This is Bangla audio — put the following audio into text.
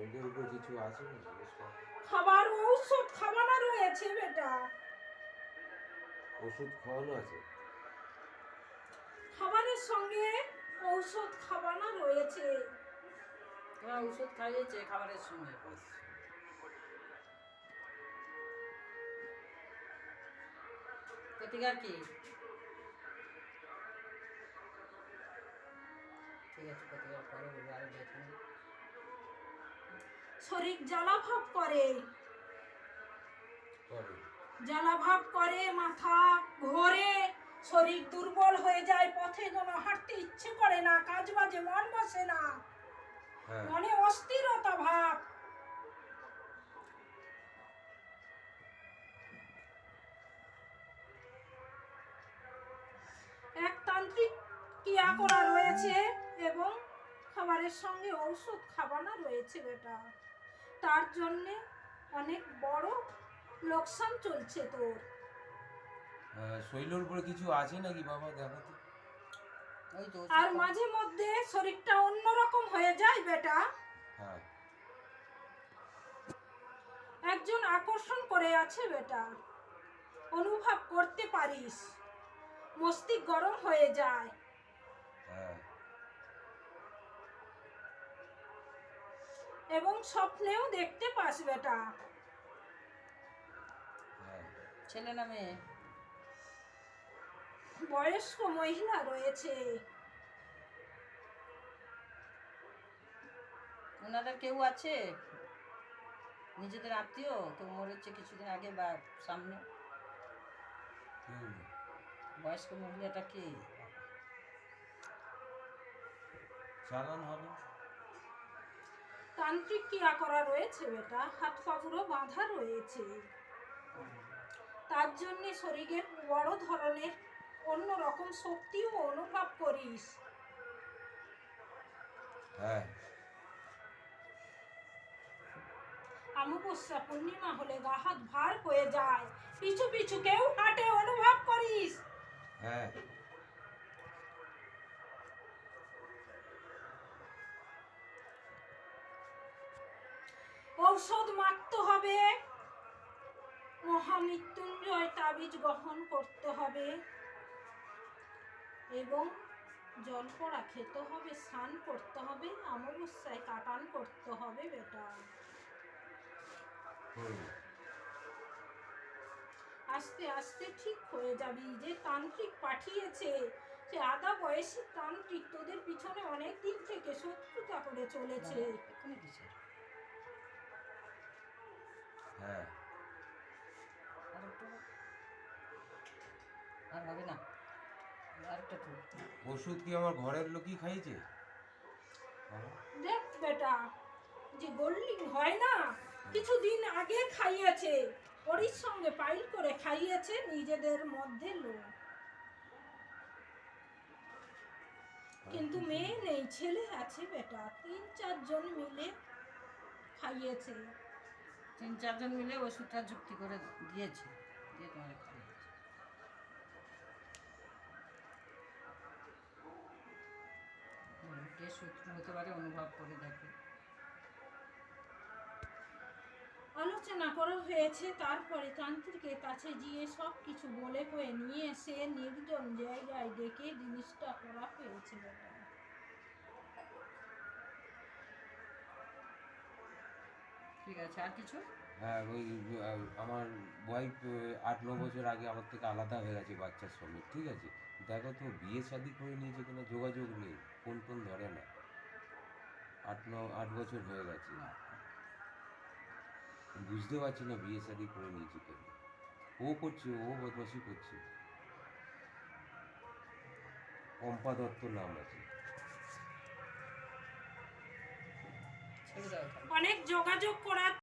শরীরের উপর কিছু আছে না জিজ্ঞেস কর। খাবার ঔষধ খাওয়ানো রয়েছে বেটা। ওষুধ খাওয়ানো আছে? খাবারের সঙ্গে ঔষধ খাওয়ানো রয়েছে। হ্যাঁ, ওষুধ খাইয়েছে খাবারের সঙ্গে। প্রতিকার কি? ঠিক আছে, প্রতিকার পরে বলবো, আরে দেখুন। শরীর জ্বালাভাব করে, করে। জ্বালাভাব করে, মাথা ঘোরে, শরীর দুর্বল হয়ে যায়, পথে যেন হাঁটতে ইচ্ছে করে না, কাজ বাজে মন বসে না, হ্যাঁ। মনে অস্থিরতা ভাব। এক তান্ত্রিক ক্রিয়া করা রয়েছে এবং খাবারের সঙ্গে ঔষধ খাওয়ানো রয়েছে বেটা। তার জন্যে অনেক বড় লোকসান চলছে তোর। শরীরের উপরে কিছু আছে নাকি বাবা, দেখো তো। ওই তো আর মাঝে মধ্যে শরীরটা অন্যরকম হয়ে যায় বেটা। হ্যাঁ। একজন আকর্ষণ করে আছে বেটা, অনুভব করতে পারিস, মস্তিষ্ক গরম হয়ে যায়। হ্যাঁ। এবং স্বপ্নেও দেখতে পাস বেটা। হ্যাঁ। ছেলে না মেয়ে? বয়স্ক মহিলা রয়েছে। ওনাদের কেউ আছে নিজেদের আত্মীয় কেউ মরেছে কিছুদিন আগে বা সামনে? বয়স্ক মহিলাটা কি? চালান হবে। তান্ত্রিক ক্রিয়া করা রয়েছে বেটা, হাত পাগুলো বাঁধা রয়েছে। তার জন্য শরীরের বড় ধরনের অন্যরকম শক্তিও অনুভব করিস। হ্যাঁ। অমাবস্যা পূর্ণিমা হলে গা হাত ভার হয়ে যায়, পিছু পিছু কেউ হাঁটে, অনুভব করিস। হ্যাঁ। ঔষধ মাখতে হবে, মহামৃত্যুঞ্জয় তাবিজ গ্রহণ করতে হবে এবং জল পড়া খেতে হবে, স্নান করতে হবে, অমাবস্যায় কাটান করতে হবে বেটা। আস্তে আস্তে ঠিক হয়ে যাবি। যে তান্ত্রিক পাঠিয়েছে, সে আধা বয়সী তান্ত্রিক তোদের পিছনে অনেক দিন থেকে শত্রুতা করে চলেছে। হ্যাঁ। আর হবে না, আরেকটা তো ওষুধ কি আমার ঘরের লোকই খাইছে? দেখ বেটা, যে গোল্ডিং হয় না, কিছুদিন আগে খাইয়েছে, ওরই সঙ্গে পাইল করে খাইয়েছে নিজেদের মধ্যে লোক। কিন্তু মেয়ে নেই, ছেলে আছে বেটা, 3-4 জন মিলে খাইয়েছে। 3-4 জন মিলে ওষুধটা যুক্তি করে দিয়েছে, দিয়ে তোমার খাইয়েছে। কে শত্রু হতে পারে অনুভব করে দেখে। আলোচনা করা হয়েছে, তারপরে তান্ত্রিকের কাছে গিয়ে সব কিছু বলে কয়ে নিয়ে এসে নির্জন জায়গায় ডেকে জিনিসটা করা হয়েছে বেটা। ঠিক আছে, আর কিছু? হ্যাঁ, ওই আমার ওয়াইফ 8-9 বছর আগে আমার থেকে আলাদা হয়ে গেছে বাচ্চার সঙ্গে, ঠিক আছে। দেখো তো বিয়ে শাদি করে নিয়েছে কিনা, যোগাযোগ নেই, ফোন টোন ধরে না। 8 বছর হয়ে গেছে। বুঝতে পারছি না বিয়ে শাদি করে নিয়েছে কেন। ও করছে, ও বদমাশি করছে। পম্পা দত্ত নাম আছে। ছেড়ে দাও। অনেক যোগাযোগ করা